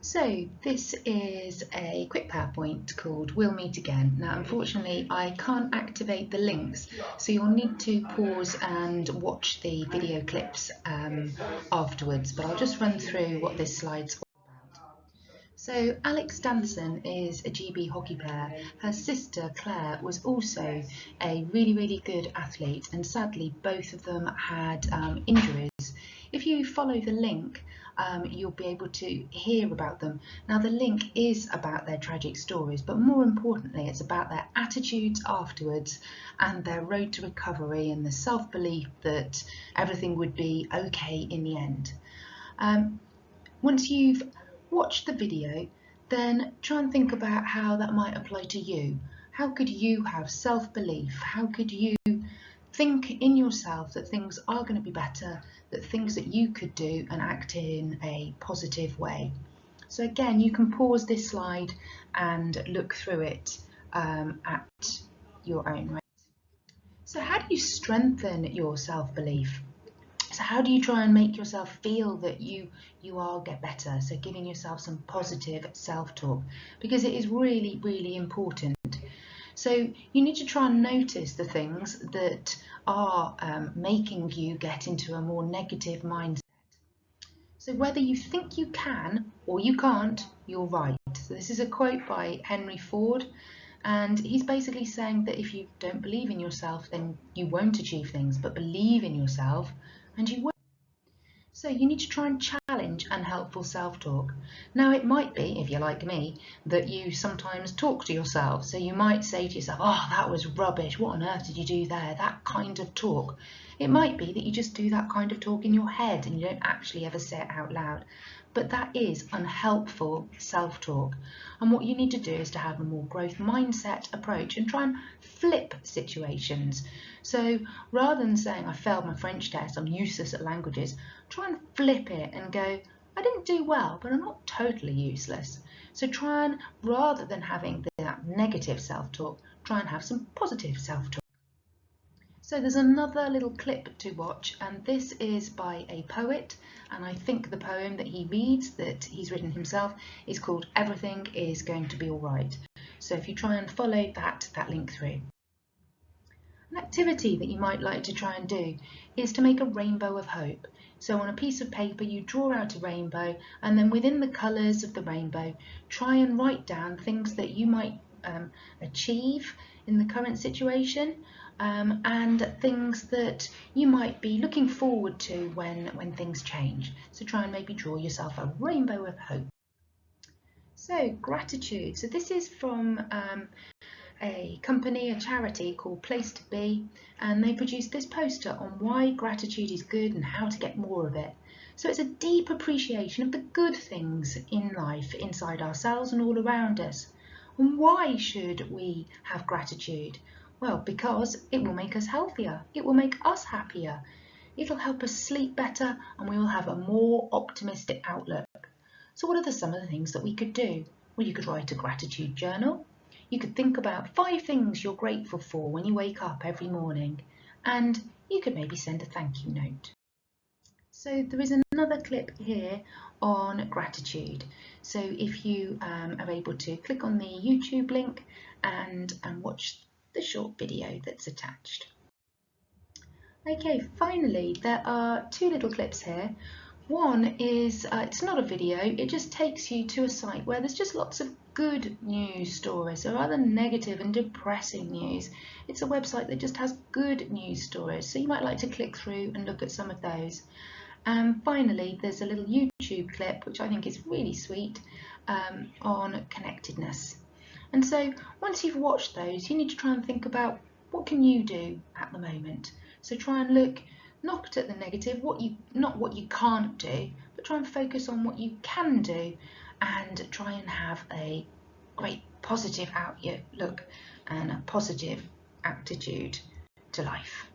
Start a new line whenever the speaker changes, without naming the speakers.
So this is a quick PowerPoint called We'll Meet Again. Now unfortunately I can't activate the links, so you'll need to pause and watch the video clips afterwards, but I'll just run through what this slide's all about. So Alex Danson is a GB hockey player. Her sister Claire was also a really good athlete, and sadly both of them had injuries. If you follow the link, you'll be able to hear about them. Now the link is about their tragic stories, but more importantly it's about their attitudes afterwards and their road to recovery and the self-belief that everything would be okay in the end. Once you've watched the video, then try and think about how that might apply to you. How could you have self-belief? How could you think in yourself that things are going to be better, that things that you could do and act in a positive way? So again, you can pause this slide and look through it at your own rate. So how do you strengthen your self-belief? So how do you try and make yourself feel that you are get better? So giving yourself some positive self-talk, because it is really important. So you need to try and notice the things that are making you get into a more negative mindset. So whether you think you can or you can't, you're right. So this is a quote by Henry Ford, and he's basically saying that if you don't believe in yourself, then you won't achieve things, but believe in yourself and you will. So you need to try and challenge unhelpful self-talk. Now it might be, if you're like me, that you sometimes talk to yourself. So you might say to yourself, oh, that was rubbish. What on earth did you do there? That kind of talk. It might be that you just do that kind of talk in your head and you don't actually ever say it out loud. But that is unhelpful self-talk. And what you need to do is to have a more growth mindset approach and try and flip situations. So rather than saying, I failed my French test, I'm useless at languages, try and flip it and go, I didn't do well, but I'm not totally useless. So try and, rather than having that negative self-talk, try and have some positive self-talk. So there's another little clip to watch, and this is by a poet, and I think the poem that he reads, that he's written himself, is called Everything is Going to Be Alright. So if you try and follow that link through. An activity that you might like to try and do is to make a rainbow of hope. So on a piece of paper you draw out a rainbow, and then within the colours of the rainbow try and write down things that you might achieve in the current situation, and things that you might be looking forward to when things change. So try and maybe draw yourself a rainbow of hope. So gratitude. So this is from a company, a charity called Place to Be, and they produced this poster on why gratitude is good and how to get more of it. So it's a deep appreciation of the good things in life, inside ourselves and all around us. And why should we have gratitude? Well, because it will make us healthier, it will make us happier, it'll help us sleep better, and we will have a more optimistic outlook. So what are some of the things that we could do? Well, you could write a gratitude journal. You could think about 5 things you're grateful for when you wake up every morning, and you could maybe send a thank you note. So there is another clip here on gratitude. So if you are able to click on the YouTube link and watch the short video that's attached. Okay, finally there are 2 little clips here. One is, it's not a video, it just takes you to a site where there's just lots of good news stories, so rather negative and depressing news. It's a website that just has good news stories, so you might like to click through and look at some of those. And finally, there's a little YouTube clip, which I think is really sweet, on connectedness. And so once you've watched those, you need to try and think about what can you do at the moment. So try and look not at the negative, not what you can't do, but try and focus on what you can do and try and have a great positive outlook and a positive attitude to life.